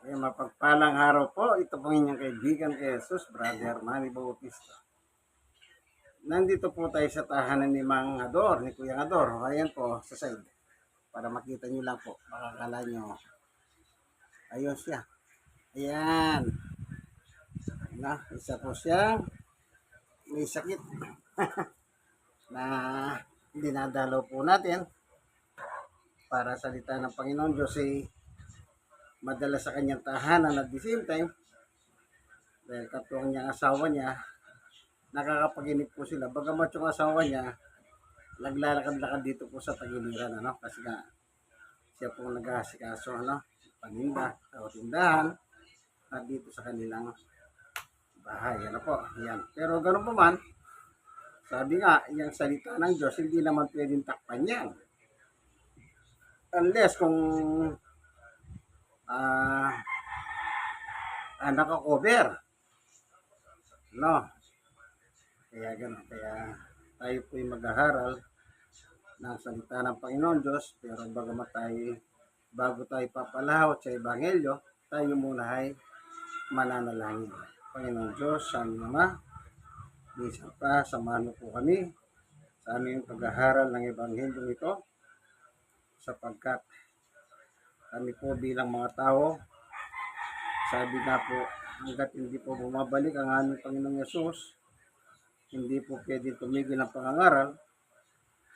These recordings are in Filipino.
Mapagpalang araw po. Ito po inyong kaibigan kay Jesus, Brother Manny Bautista. Nandito po tayo sa tahanan ni Mang Ador, ni Kuya Ador. Ayan po, sa side. Para makita nyo lang po. Baka kala nyo. Ayun siya. Ayan. Na, isa po siya. May sakit. Na dinadalaw po natin. Para salita ng Panginoon Diyos ay madala sa kanyang tahanan at the same time dahil katuwang niyang asawa niya nakakapaginip po sila bagamat yung asawa niya naglalakad-lakad dito po sa tagiliran kasi nga siya po nag-aasikaso paninda o tindahan at dito sa kanilang bahay po yan. Pero ganoon po man, sabi nga yung salita ng Diyos hindi naman pwedeng takpan yan unless kung naka-cover. Kaya gano'n. Kaya tayo po'y maghaharal ng salita ng Panginoon Diyos. Pero bago tayo papalahot sa Ebanghelyo, tayo muna ay mananalangin. Panginoon Diyos, sa aming Ama, minsan pa, samahan mo po kami sa aming paghaharal ng Ebanghelyo ito sapagkat kami po bilang mga tao, sabi nga po, hanggat hindi po bumabalik ang aming Panginoong Yesus, hindi po pwede tumigil ang pangangaral,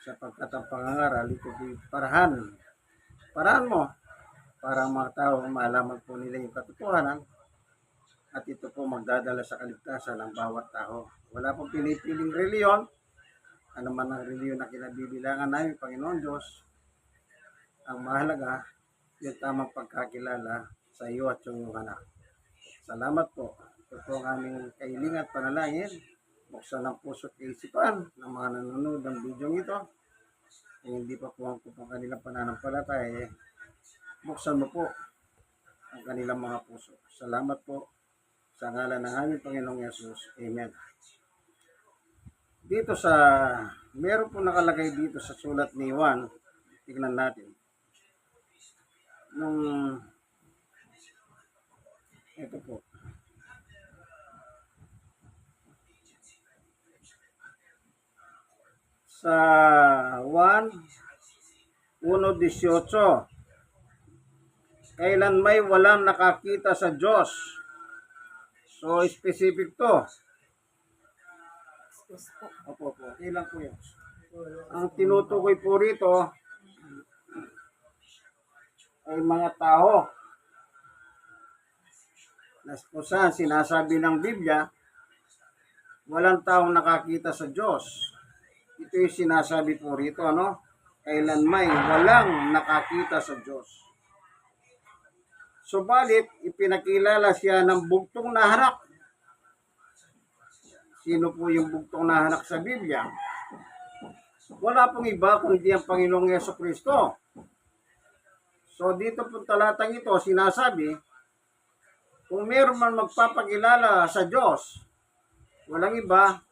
sapagkat ang pangangaral, ito po parahan. Parahan mo, para ang mga tao malaman po nila yung katotohanan, at ito po magdadala sa kaligtasan ng bawat tao. Wala pong pinipiling reliyon, ano man ang reliyon na kinabibilangan namin, Panginoon Diyos, ang mahalaga, yung tamang pagkakilala sa iyo at yung anak. Salamat po. Ito po ang aming kailingan at panalangin. Buksan ang puso at isipan ng mga nanonood ng video ito. Kung hindi pa po ang kanilang pananampalataya, buksan mo po ang kanilang mga puso. Salamat po sa ngalan ng aming Panginoong Yesus. Amen. Meron po nakalagay dito sa sulat ni Juan. Tignan natin. Ito po. Sa 1:18, kailan may walang nakakita sa Diyos. So, specific to. Opo. Kailan po yun? Ang tinutukoy po rito ay mga tao na kung saan sinasabi ng Biblia, walang taong nakakita sa Diyos. Ito yung sinasabi po rito, kailan may walang nakakita sa Diyos. Subalit, ipinakilala siya ng bugtong na hanak. Sino po yung bugtong na hanak sa Biblia? Wala pong iba kundi ang Panginoong Jesucristo. So dito po talatang ito sinasabi, kung meron man magpapakilala sa Diyos, walang iba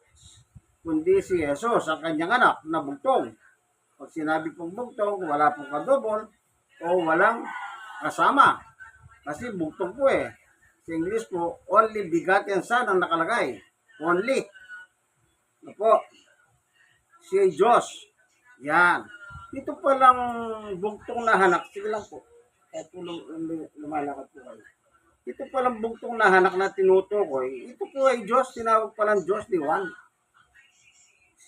kundi si Jesus, ang kanyang anak na bugtong. Pag sinabi pong bugtong, wala pong kadobol o walang kasama. Kasi bugtong po Sa English po, only begotten son ang nakalagay. Only. Si Diyos. Yan. Dito pa lang bugtong na hanak. Sige lang po. Kahit po lumalakad po kayo. Ito pa lang bugtong na hanak na tinutukoy. Ito po ay Diyos. Tinawag pa lang Diyos ni Juan.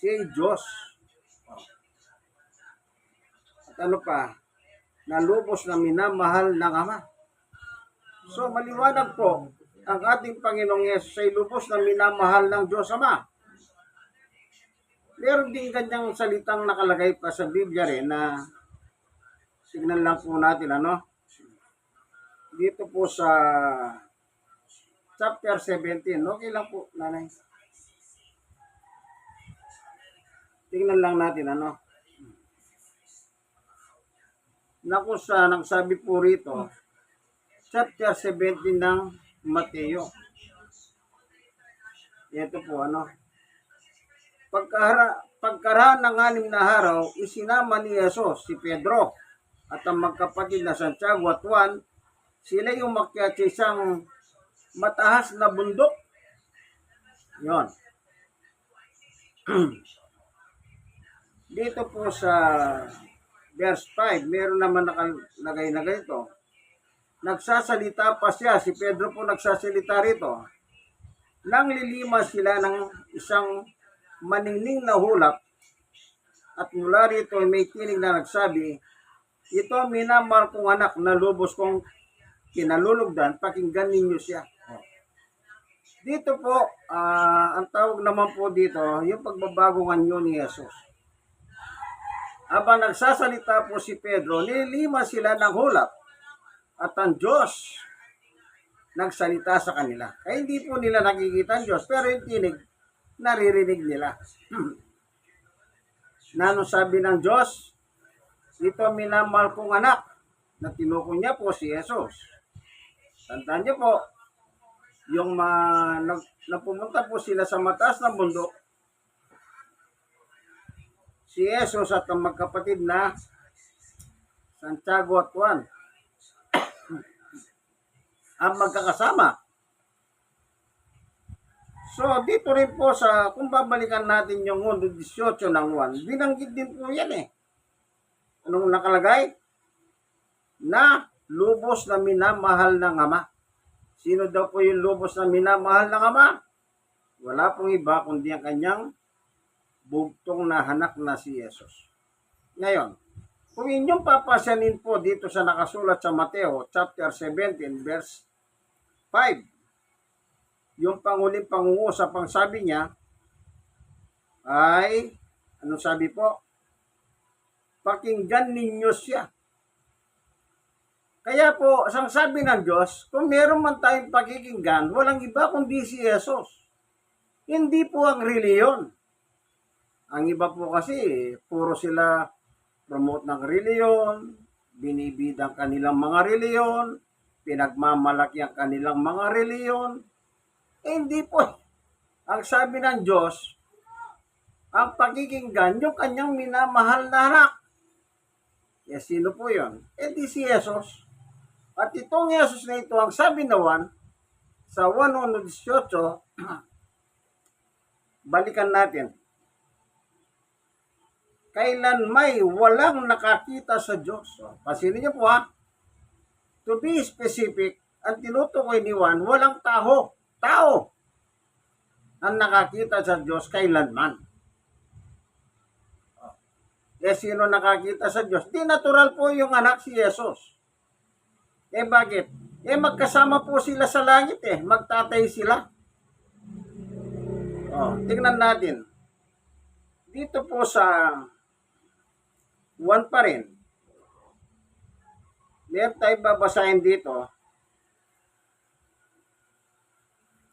Siya ay Diyos. At ano pa? Nalubos na minamahal ng Ama. So maliwanag po, ang ating Panginoong Yesus ay lubos na minamahal ng Diyos Ama. Meron din ganyang salitang nakalagay pa sa Biblia rin na tignan lang po natin dito po sa chapter 17. Okay lang po, nanay. Tignan lang natin nagsabi po rito chapter 17 ng Mateo. Ito po pagkaraan ng 6 na araw, isinama ni Jesus si Pedro at ang magkapatid na Santiago at Juan Sila yung umakyat sa isang mataas na bundok. Yon. Dito po sa verse 5, meron naman nakalagay na ganito. Nagsasalita pa siya, si Pedro po nagsasalita rito. Nang lilima sila ng isang maningning na hulap at mula rito may tinig na nagsabi, ito minamahal kong anak na lubos kong kinalulugdan, pakinggan ninyo siya. Dito po, ang tawag naman po dito, yung pagbabagong anyo ni Jesus. Habang nagsasalita po si Pedro, nililima sila ng hulap at ang Diyos nagsalita sa kanila. Kaya hindi po nila nakikita ang Diyos, pero yung tinig, naririnig nila. Na sabi ng Diyos, ito minamahal kong anak, na tinukoy niya po si Jesus. Tandaan niyo po, yung napumunta po sila sa mataas na bundok, si Jesus at ang magkapatid na Santiago at Juan ang magkakasama. So, dito rin po sa, kung babalikan natin yung 18 ng 1, binanggit din po yan eh. Anong nakalagay? Na lubos na minamahal ng Ama. Sino daw po yung lubos na minamahal ng Ama? Wala pong iba kundi ang kanyang bugtong na anak na si Jesus. Ngayon, kung inyong papasyanin po dito sa nakasulat sa Mateo chapter 17 verse 5, yung panguling pangungusap, ang sabi niya ay, ano sabi po? Pakinggan ninyo siya. Kaya po, ang sabi ng Diyos, kung meron man tayong pakikinggan, walang iba kundi si Jesus. Hindi po ang reliyon. Ang iba po kasi, puro sila promote ng reliyon, binibidang kanilang mga reliyon, pinagmamalaki ang kanilang mga reliyon. Hindi po. Ang sabi ng Diyos, ang pakikinggan, yung kanyang minamahal na anak. Sino po yun? Di si Jesus. At itong Jesus na ito, ang sabi naman, sa 1:18, balikan natin. Kailan may walang nakakita sa Diyos. Pasinin niyo po to be specific, ang tinutukoy ni Juan, walang tao ang nakakita sa Diyos kailanman. Sino nakakita sa Diyos? Di natural po yung anak si Jesus. Bakit? Magkasama po sila sa langit magtatay sila. Tingnan natin. Dito po sa 1 pa rin. Meron tayo babasahin dito.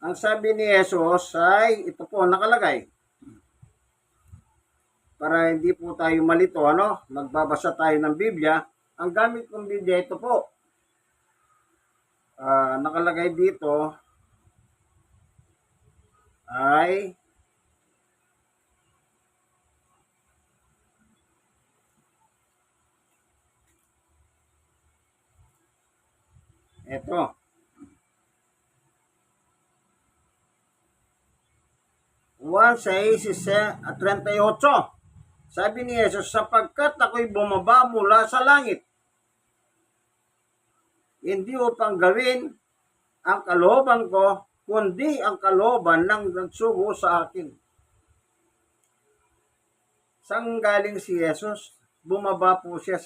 Ang sabi ni Jesus ay, ito po nakalagay. Para hindi po tayo malito, magbabasa tayo ng Biblia. Ang gamit ng Biblia, ito po. Nakalagay dito ay ito. 1:38. Sabi ni Jesus, sapagkat ako'y bumaba mula sa langit, hindi upang gawin ang kalooban ko, kundi ang kalooban ng nagsugo sa akin. Saan galing si Jesus? Bumaba po siya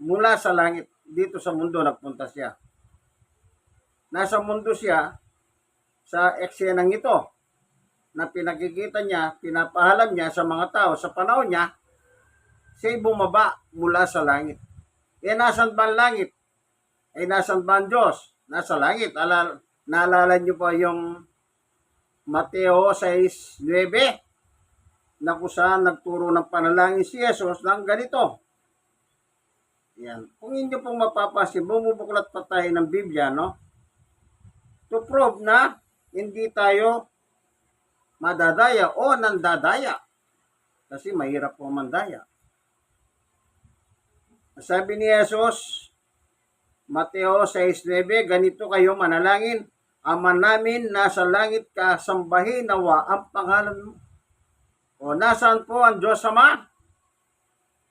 mula sa langit. Dito sa mundo nagpunta siya. Nasa mundo siya sa eksenang ito na pinakikita niya, pinapahalam niya sa mga tao sa panahon niya, siya'y bumaba mula sa langit. Nasan ba ang langit? Nasan ba ang Diyos? Nasa langit. Naalala niyo po yung Mateo 6:9 na kung saan nagturo ng panalangin si Jesus ng ganito. Yan. Kung inyo pong mapapansin, bumubuklat pa tayo ng Biblia, to prove na hindi tayo madadaya o nandadaya. Kasi mahirap po mandaya. Sabi ni Jesus, Mateo 6:9, ganito kayo manalangin, Ama namin, nasa langit ka, sambahin nawa ang pangalan mo. O nasaan po ang Diyos Ama?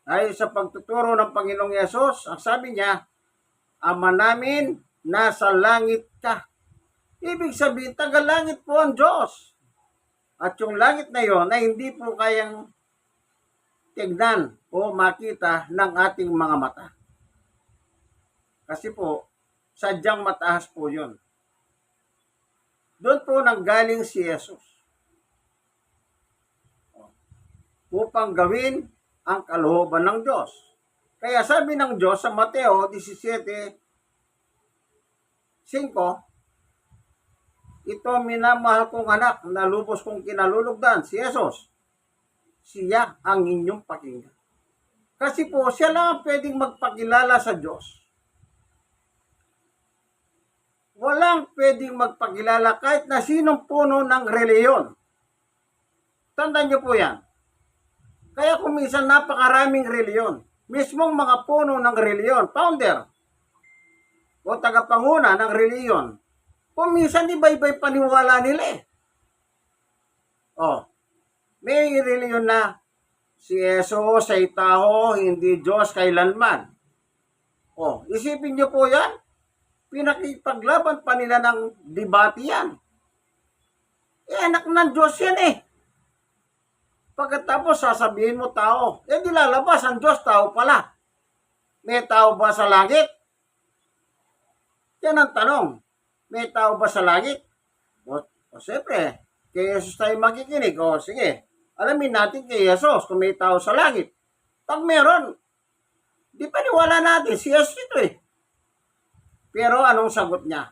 Ay sa pagtuturo ng Panginoong Yesus, ang sabi niya, Ama namin, nasa langit ka. Ibig sabihin, taga-langit po ang Diyos. At yung langit na yon ay hindi po kayang tignan o makita ng ating mga mata. Kasi po, sadyang mataas po yun. Doon po nanggaling si Jesus upang gawin ang kalooban ng Diyos. Kaya sabi ng Diyos sa Mateo 17:5, ito minamahal kong anak na lubos kong kinalulugdan, si Jesus. Siya ang inyong pakinggan. Kasi po, siya lang ang pwedeng magpakilala sa Diyos. Walang pwedeng magpakilala kahit na sinong puno ng reliyon. Tandaan niyo po yan. Kaya kung minsan napakaraming reliyon, mismong mga puno ng reliyon, founder o tagapanguna ng reliyon, kung minsan iba-iba'y paniwala nila eh. May reliyon na si Jesus ay tao, hindi Diyos kailanman. Isipin niyo po yan. Pinakipaglaban pa nila ng debate yan. Anak ng Diyos yan eh. Pagkatapos sasabihin mo tao, dilalabas ang Diyos tao pala. May tao ba sa langit? Yan ang tanong. May tao ba sa langit? Siyempre, kay Jesus tayo makikinig. Sige, alamin natin kay Jesus kung may tao sa langit. Pag meron, di paniwala natin, si Jesus ito eh. Pero anong sagot niya?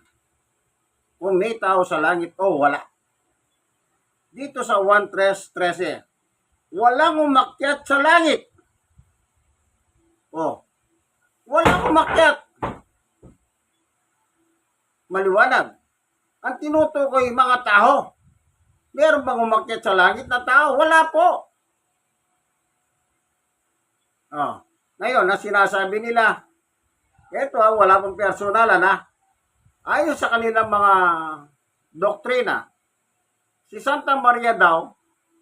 Kung may tao sa langit o wala. Dito sa 1:13, walang umakyat sa langit. Walang umakyat. Maliwanag. Ang tinutukoy mga tao. Meron bang umakyat sa langit na tao? Wala po. Ngayon, na sinasabi nila, ito wala pong personalan ayon sa kanilang mga doktrina, si Santa Maria daw,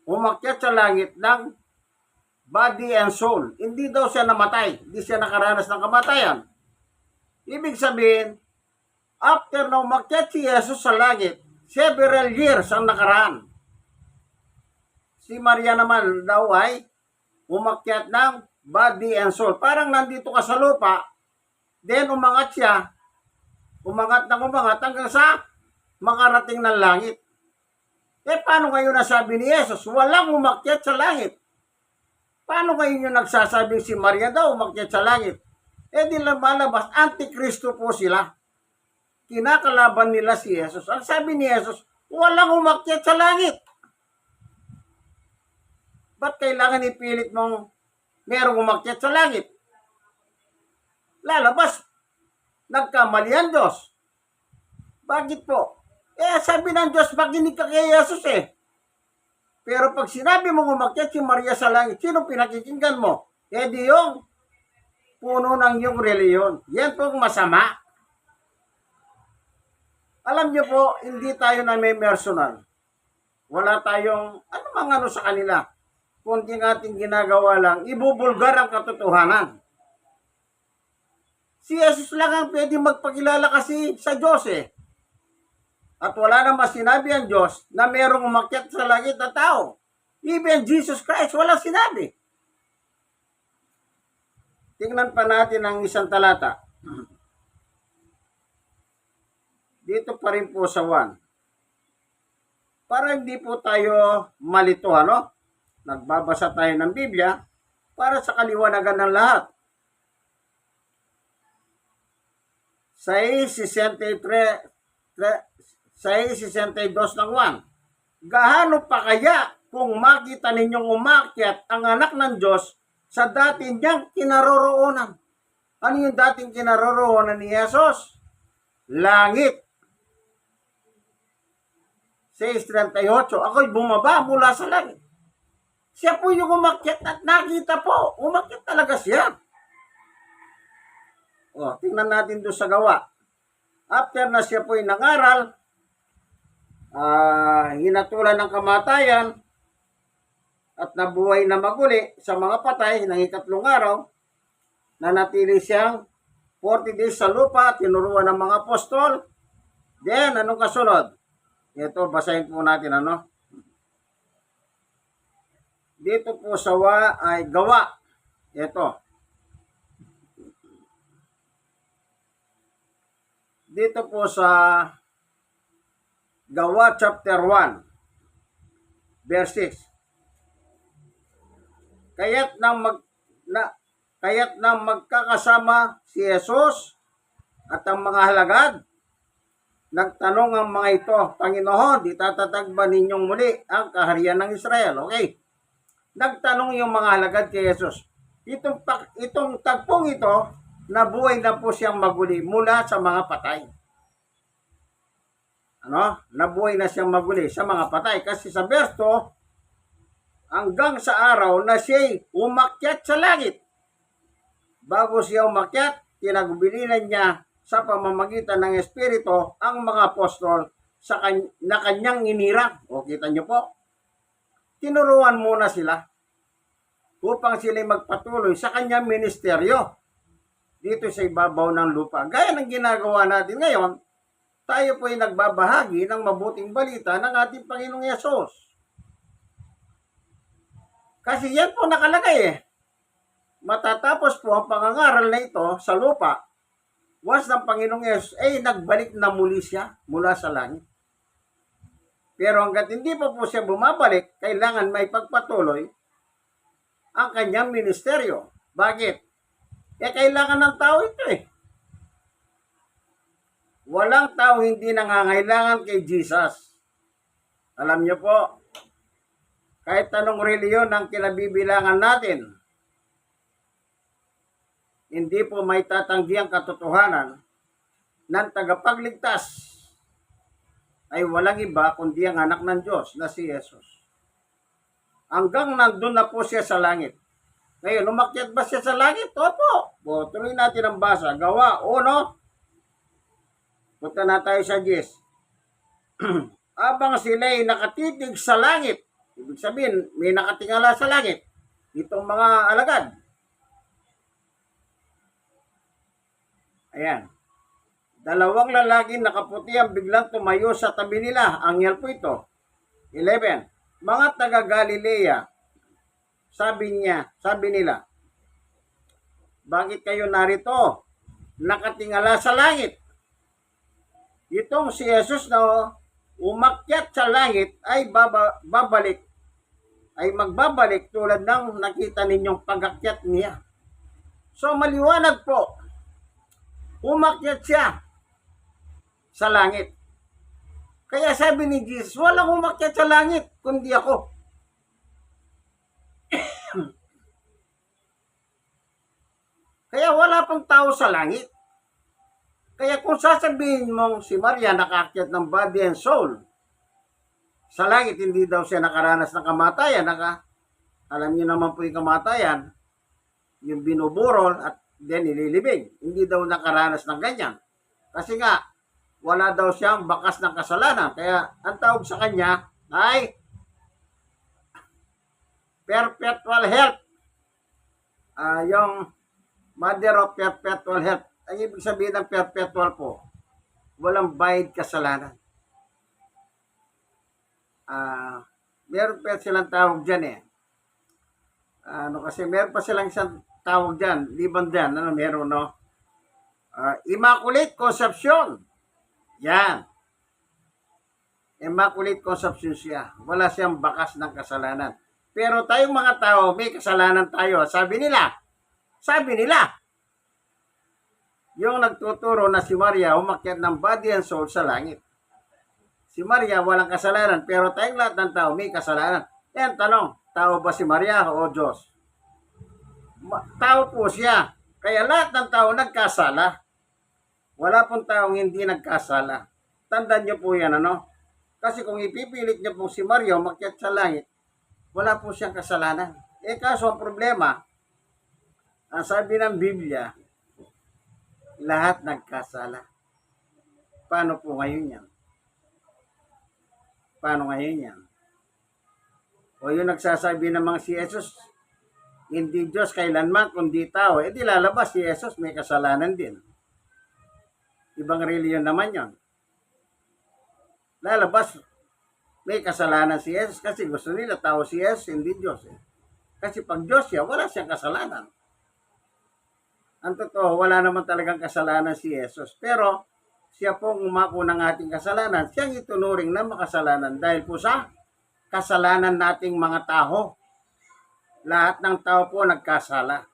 umakyat sa langit ng body and soul. Hindi daw siya namatay. Hindi siya nakaranas ng kamatayan. Ibig sabihin, after na umakyat si Jesus sa langit, several years ang nakaraan. Si Maria naman daw ay umakyat ng body and soul. Parang nandito ka sa lupa, then umangat siya, umangat hanggang sa makarating ng langit. Paano ngayon nasabi ni Jesus, walang umakyat sa langit? Paano ngayon yung nagsasabing si Maria daw umakyat sa langit? Di lumalabas, antikristo po sila. Kinakalaban nila si Jesus. Ang sabi ni Jesus, walang umakyat sa langit. Ba't kailangan ipilit mong merong umakyat sa langit? Lalabas, nagkamali ang Diyos. Bakit po? Sabi ng Diyos, makinig ka kay Jesus eh. Pero pag sinabi mong umakyat si Maria sa langit, sino pinakikinggan mo? Di yung puno ng iyong reliyon. Yan pong masama. Alam niyo po, hindi tayo na may personal. Wala tayong ano sa kanila. Kunting ating ginagawa lang, ibubulgar ang katotohanan. Si Jesus lang ang pwede magpakilala kasi sa Diyos eh. At wala namang sinabi ang Diyos na mayroong umakyat sa langit na tao. Even Jesus Christ, walang sinabi. Tingnan pa natin ang isang talata. Dito pa rin po sa 1. Para hindi po tayo malito, nagbabasa tayo ng Biblia para sa kaliwanagan ng lahat. 6:62 ng 1. Gaano pa kaya kung makita ninyong umakyat ang anak ng Diyos sa dating niyang kinaroroonan? Ano yung dating kinaroroonan ni Jesus? Langit. 6:38, ako'y bumaba mula sa langit. Siya po yung umakyat at nakita po. Umakyat talaga siya. O, tingnan natin doon sa gawa. After na siya po'y nangaral, hinatulan ng kamatayan, at nabuhay na maguli sa mga patay ng ikatlong araw, nanatili siyang 40 days sa lupa, tinuruan ng mga apostol. Then, anong kasunod? Ito, basahin po natin, ano? Dito po sa ay gawa. Ito. Dito po sa Gawa chapter 1, verse 6. Kaya't nang magkakasama si Jesus at ang mga halagad, nagtanong ang mga ito, Panginoon, di tatatag ba ninyong muli ang kaharian ng Israel? Okay. Nagtanong yung mga halagad kay Jesus. Itong tagpong ito, nabuhay na po siyang maguli mula sa mga patay. Ano? Nabuhay na siyang maguli sa mga patay. Kasi sa verse 2, hanggang sa araw na siya'y umakyat sa langit. Bago siya umakyat, tinagubilinan niya sa pamamagitan ng Espiritu ang mga apostol na kanyang inirang. O, kita niyo po? Tinuruan muna sila upang sila magpatuloy sa kanyang ministeryo dito sa ibabaw ng lupa. Gaya ng ginagawa natin ngayon, tayo po ay nagbabahagi ng mabuting balita ng ating Panginoong Yesus. Kasi yan po nakalagay eh. Matatapos po ang pangangaral na ito sa lupa, once ng Panginoong Yesus ay nagbalik na muli siya mula sa langit. Pero hanggat hindi pa po siya bumabalik, kailangan may pagpatuloy ang kanyang ministeryo. Bakit? Kailangan ng tao ito eh. Walang tao hindi nangangailangan kay Jesus. Alam niyo po, kahit anong reliyon ang kinabibilangan natin, hindi po may tatanggi ang katotohanan ng tagapagligtas ay walang iba kundi ang anak ng Diyos na si Jesus. Hanggang nandun na po siya sa langit. Ngayon, umakyat ba siya sa langit? Opo. Tuloy natin ang basa. Gawa 1. Punta na tayo sa 10. Abang sila'y nakatitig sa langit, ibig sabihin, may nakatingala sa langit, itong mga alagad. Ayan. Dalawang lalaki nakaputi ang biglang tumayo sa tabi nila. Anghel po ito. 11. Mga taga Galilea, sabi nila, bakit kayo narito? Nakatingala sa langit. Itong si Jesus na umakyat sa langit ay magbabalik tulad ng nakita ninyong pag-akyat niya. So maliwanag po, umakyat siya sa langit. Kaya sabi ni Jesus, walang umakyat sa langit, kundi ako. Kaya wala pang tao sa langit. Kaya kung sasabihin mong si Maria nakaakyat ng body and soul sa langit, hindi daw siya nakaranas ng kamatayan. Alam niyo naman po yung kamatayan, yung binuburol at then ililibing. Hindi daw nakaranas ng ganyan. Kasi nga, wala daw siyang bakas ng kasalanan. Kaya ang tawag sa kanya ay perpetual health. Yung mother of perpetual health. Ang ibig sabihin ng perpetual po, walang bayad kasalanan. Meron pa silang tawag dyan eh. Kasi meron pa silang isang tawag dyan, liban dyan, meron no? Immaculate Conception. Yan. Immaculate Conception siya. Wala siyang bakas ng kasalanan. Pero tayong mga tao, may kasalanan tayo. Sabi nila, yung nagtuturo na si Maria umakyat ng body and soul sa langit. Si Maria walang kasalanan, pero tayong lahat ng tao may kasalanan. Yan, tanong, tao ba si Maria o Diyos? Tao po siya. Kaya lahat ng tao nagkasala. Wala pong taong hindi nagkasala. Tandaan niyo po yan, ano? Kasi kung ipipilit niyo po si Maria umakyat sa langit, wala po siyang kasalanan. Kaso ang problema, ang sabi ng Biblia, lahat nagkasala. Paano po ngayon yan? Paano ngayon yan? O yung nagsasabi namang si Jesus, hindi Diyos kailanman kundi tao, di lalabas si Jesus may kasalanan din. Ibang reliyon naman yon. Lalabas may kasalanan si Jesus kasi gusto nila tao si Jesus, hindi Diyos. Kasi pag Diyos siya, wala siyang kasalanan. Ang totoo, wala naman talagang kasalanan si Jesus. Pero siya pong umako ng ating kasalanan, siyang itunuring na makasalanan dahil po sa kasalanan nating mga tao. Lahat ng tao po nagkasala.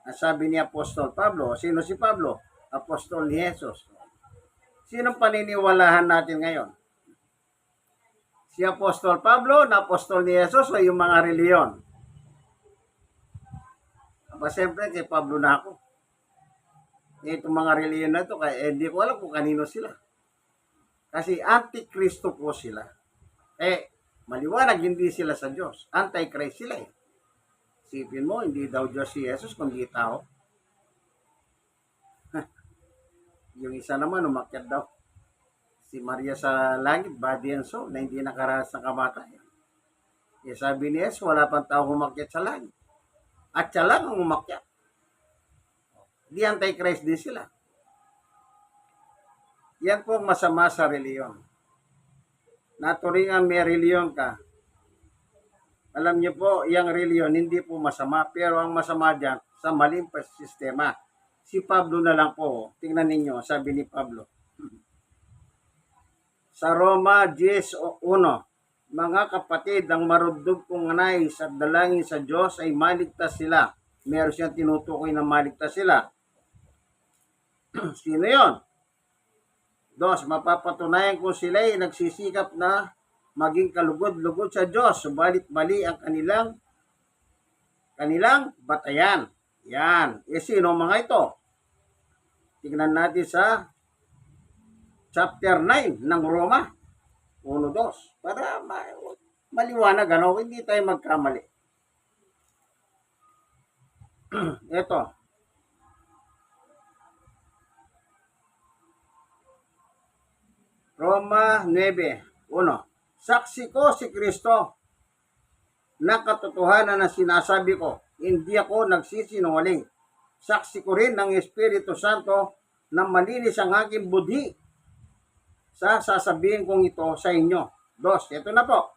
Ang sabi ni Apostol Pablo, sino si Pablo? Apostol ni Jesus. Sinong paniniwalahan natin ngayon? Si Apostol Pablo, na Apostol ni Jesus o yung mga reliyon? Aba, siyempre kay Pablo na ako. Itong mga reliyon na ito, hindi ko alam kung kanino sila. Kasi antikristo po sila. Maliwanag hindi sila sa Diyos. Antichrist sila . Isipin mo, hindi daw Diyos si Jesus, kundi tao. Yung isa naman, umakyat daw. Si Maria sa langit, body and soul, na hindi nakaranas ng kamatayan. Sabi ni Jesus, wala pang tao umakyat sa langit. At siya lang ang umakyat. Di antichrist din sila. Yan po masama sa reliyon. Naturingan may reliyon ka. Alam niyo po, yung reliyon hindi po masama, pero ang masama dyan sa maling sistema. Si Pablo na lang po, tingnan ninyo, sabi ni Pablo. Sa Roma 10:1, mga kapatid, ang marudog kong nais at dalangin sa Diyos ay maligtas sila. Meron siyang tinutukoy na maligtas sila. Sino yon? 2, mapapatunayan kung sila ay nagsisikap na maging kalugod-lugod sa Diyos, subalit mali ang kanilang batayan. Yan. Sino mga ito? Tingnan natin sa chapter 9 ng Roma 1:2 para maliwanag, hindi tayo magkamali. Ito. Roma 9:1. Saksi ko si Kristo na katotohanan na sinasabi ko, hindi ako nagsisinungaling. Saksi ko rin ng Espiritu Santo na malinis ang aking budhi sa sasabihin kong ito sa inyo. 2, ito na po.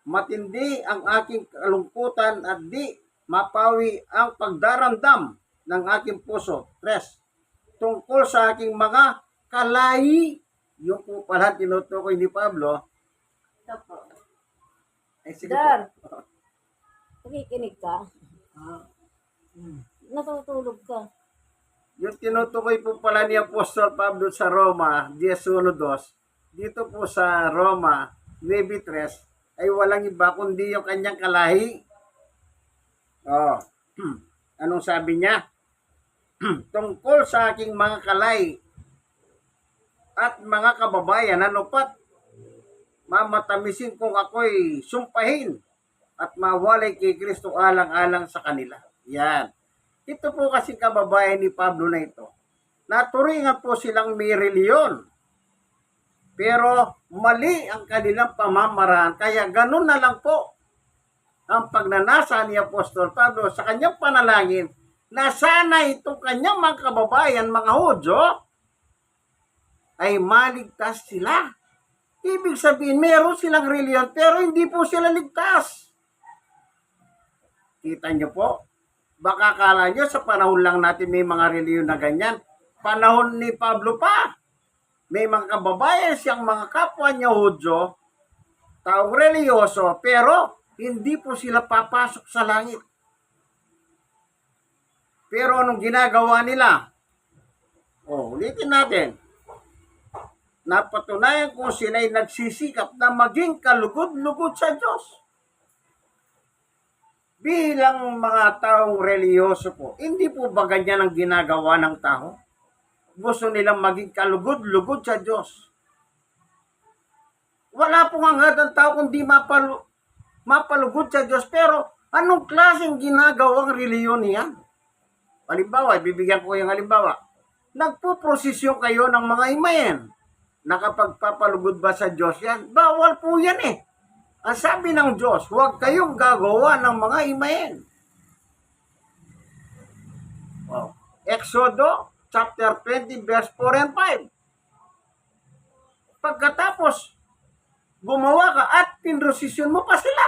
Matindi ang aking kalungkutan at di mapawi ang pagdaramdam ng aking puso. 3, tungkol sa aking mga kalahi. Yung po pala tinutukoy ni Pablo. Ito po. Ay, sige Dar, po. nakikinig ka? Natutulog ka. Yung tinutukoy po pala ni Apostol Pablo sa Roma 10:1-2, dito po sa Roma 9:3, ay walang iba kundi yung kanyang kalahi. Anong sabi niya? Tungkol sa aking mga kalahi at mga kababayan, anupat mamatamisin kung ako'y sumpahin at mawalay kay Kristo alang-alang sa kanila. Yan. Ito po kasi kababayan ni Pablo na ito. Naturingan po silang may reliyon. Pero mali ang kanilang pamamaraan. Kaya ganun na lang po ang pagnanasa ni Apostol Pablo sa kanyang panalangin na sana itong kanyang mga kababayan, mga Hudyo, ay maligtas sila. Ibig sabihin, meron silang reliyon pero hindi po sila ligtas. Kita nyo po? Baka akala nyo sa panahon lang natin may mga reliyon na ganyan. Panahon ni Pablo pa. May mga kababayan siyang mga kapwa niya Hudyo, taong reliyoso, pero hindi po sila papasok sa langit. Pero anong ginagawa nila? Ulitin natin. Napatunayan kung sila'y nagsisikap na maging kalugod-lugod sa Diyos. Bilang mga taong reliyoso po, hindi po ba ganyan ang ginagawa ng tao? Gusto nilang maging kalugod-lugod sa Diyos. Wala pong hangad ang tao kundi mapalugod sa Diyos. Pero anong klaseng ginagawang reliyon niyan? Halimbawa, bibigyan ko yung halimbawa. Nagpuprosesyon kayo ng mga imayen. Nakapagpapalugod ba sa Diyos yan? Bawal po yan eh. Ang sabi ng Diyos, huwag kayong gagawa ng mga imayen. Oh. Exodo chapter 20 verse 4 and 5. Pagkatapos, gumawa ka at pinrosisyon mo pa sila.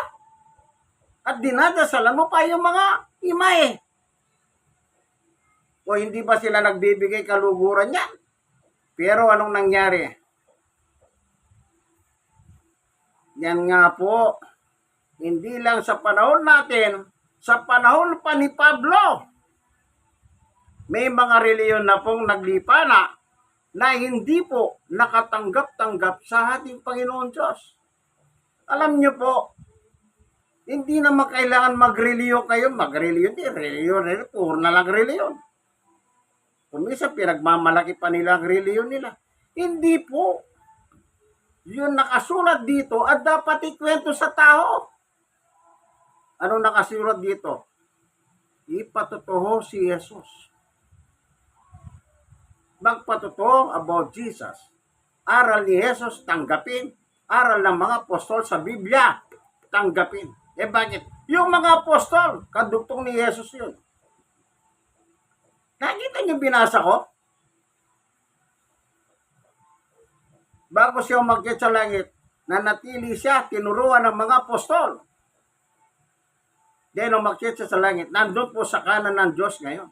At dinadasalan mo pa yung mga imahe. O hindi ba sila nagbibigay kaluguran yan? Pero anong nangyari? Yan nga po, hindi lang sa panahon natin, sa panahon pa ni Pablo, may mga reliyon na pong naglipana na hindi po nakatanggap-tanggap sa ating Panginoon Diyos. Alam niyo po, hindi naman kailangan magreliyon kayo. Magreliyon din, reliyon, puro na lang reliyon. Kung minsan pinagmamalaki pa nila ang reliyon nila. Hindi po. Yun nakasulat dito at dapat ikwento sa tao. Ano nakasulat dito? Ipatotoo si Jesus. Magpatotoo about Jesus. Aral ni Jesus, tanggapin. Aral ng mga apostol sa Biblia, tanggapin. Eh bakit? Yung mga apostol, kadugtong ni Jesus yun. Nakita niyo binasa ko? Bago siya umakyat sa langit, nanatili siya, tinuruan ng mga apostol. Then umakyat siya sa langit, nandun po sa kanan ng Diyos ngayon.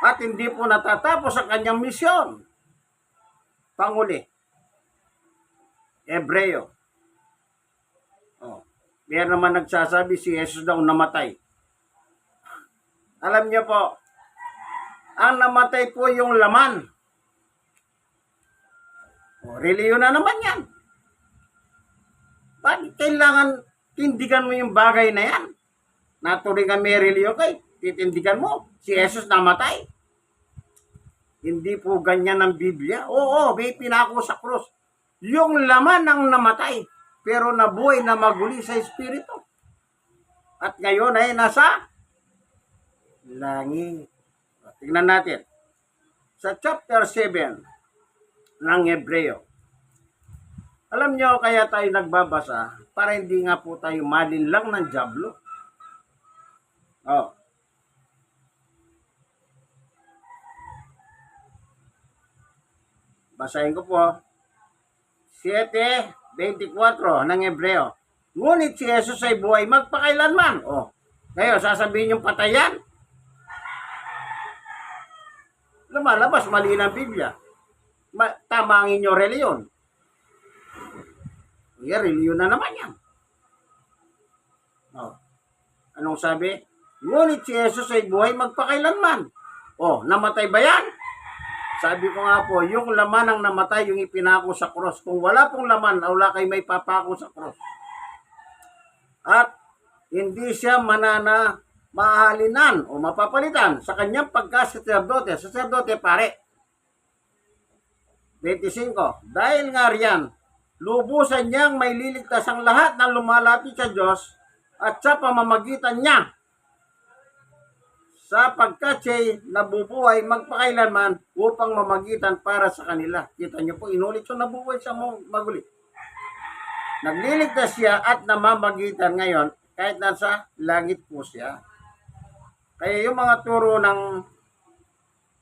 At hindi po natatapos ang kanyang misyon. Panguli, Hebreo. Oh, meron naman nagsasabi si Jesus daw namatay. Alam niyo po, ang namatay po yung laman. O, reliyon na naman yan. Bakit kailangan tindigan mo yung bagay na yan? Naturingan may reliyon kay, titindigan mo. Si Jesus namatay. Hindi po ganyan ang Biblia. Oo, may pinako sa krus. Yung laman ang namatay, pero nabuhay na maguli sa Espiritu. At ngayon ay nasa langit. Tingnan natin. Sa chapter 7 ng Hebreo. Alam nyo, kaya tayo nagbabasa para hindi nga po tayo malinlang ng dyablo. Oh. Basahin ko po. 7:24 ng Hebreo. Ngunit si Jesus ay buhay magpakailanman. Oh. Ngayon, sasabihin yung patayan. Lumalabas, mali ng Biblia. Tama ang inyong reliyon. Reliyon na naman yan. Oh. Anong sabi? Ngunit si Jesus ay buhay magpakailanman. Oh, namatay ba yan? Sabi ko nga po, yung laman ang namatay, yung ipinako sa cross. Kung wala pong laman, wala kayo may papako sa cross. At hindi siya mahalinan o mapapalitan sa kanyang pagka-sacerdote. Sacerdote pare. 25. Dahil nga riyan, lubusan niyang may liligtas ang lahat ng lumalapit sa Diyos at sa pamamagitan niya. Sapagkat siya'y nabubuhay magpakailanman upang mamagitan para sa kanila. Kita niyo po, inulit siya nabubuhay sa maguli. Nagliligtas siya at namamagitan ngayon kahit nasa langit po siya. Kaya yung mga turo ng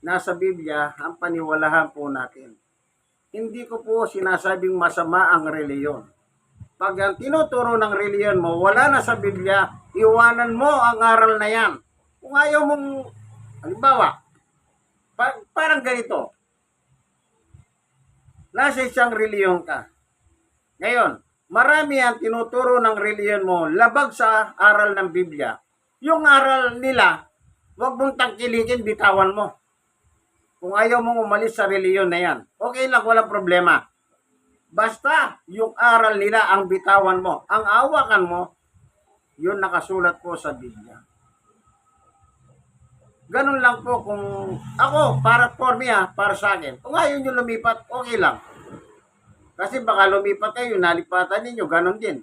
nasa Biblia, ang paniwalahan po natin. Hindi ko po sinasabing masama ang reliyon. Pag ang tinuturo ng reliyon mo, wala na sa Biblia, iwanan mo ang aral na yan. Kung ayaw mong, halimbawa, parang ganito, nasa isang reliyon ka. Ngayon, marami ang tinuturo ng reliyon mo, labag sa aral ng Biblia. Yung aral nila, huwag mong tangkilikin, bitawan mo. Kung ayaw mong umalis sa reliyon na yan, okay lang, walang problema. Basta, yung aral nila ang bitawan mo. Ang awakan mo, yun nakasulat po sa Biblia. Ganun lang po kung ako, para for me para sa akin. Kung ayaw nyo lumipat, okay lang. Kasi baka lumipat kayo, nalipatan ninyo, ganun din.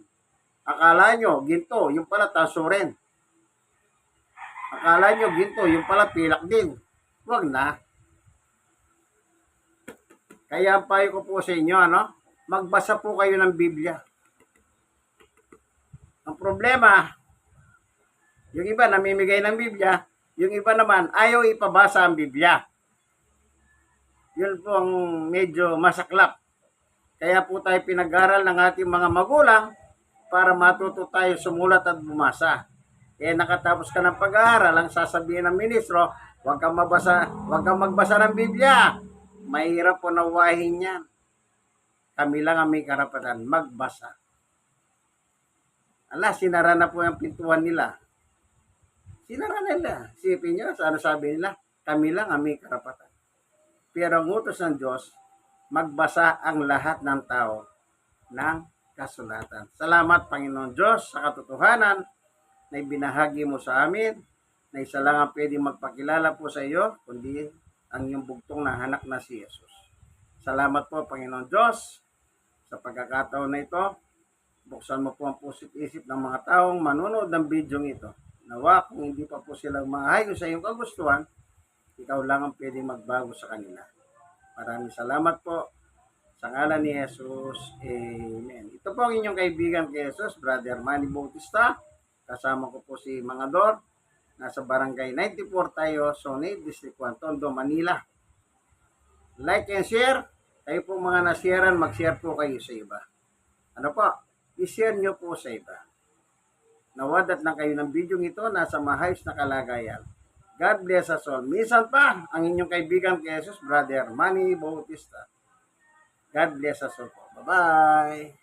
Akala nyo, ginto, yung pala tasurin. Akala nyo, ginto, yung pala pilak din. Huwag na. Kaya ang payo ko po sa inyo, ano? Magbasa po kayo ng Biblia. Ang problema, yung iba namimigay ng Biblia, yung iba naman ayaw ipabasa ang Biblia. Yun po ang medyo masaklap. Kaya po tayo pinag-aral ng ating mga magulang para matuto tayo sumulat at bumasa. Eh nakatapos ka ng pag-aaral, ang sasabihin ng ministro, huwag kang magbasa ng Biblia. Mahirap po nawahin yan. Kami lang ang may karapatan magbasa. Ala, sinara na po yung pintuan nila. Sinara nila. Isipin nyo, ano sabi nila? Kami lang ang may karapatan. Pero ang utos ng Diyos, magbasa ang lahat ng tao ng kasulatan. Salamat, Panginoon Diyos, sa katotohanan na ibinahagi mo sa amin, na isa lang ang pwedeng magpakilala po sa iyo, kundi ang iyong bugtong na anak na si Jesus. Salamat po, Panginoon Diyos, sa pagkakataon na ito. Buksan mo po ang puso't isip ng mga taong manonood ng video ito. Nawa, kung hindi pa po silang maahayo sa iyong kagustuhan, ikaw lang ang pwedeng magbago sa kanila. Maraming salamat po. Sa ngalan ni Jesus, Amen. Ito po ang inyong kaibigan kay Jesus, Brother Manny Bautista. Kasama ko po si Mangador. Nasa barangay 94 tayo, Zone 8, District 1, Tondo, Manila. Like and share. Kayo po mga nasharean, mag-share po kayo sa iba. Ano po? I-share nyo po sa iba. Nawadat na kayo ng video ito, nasa mahayos na kalagayan. God bless us all. Minsan pa, ang inyong kaibigan kay Jesus, Brother Manny Bautista. God bless us all po. Bye-bye.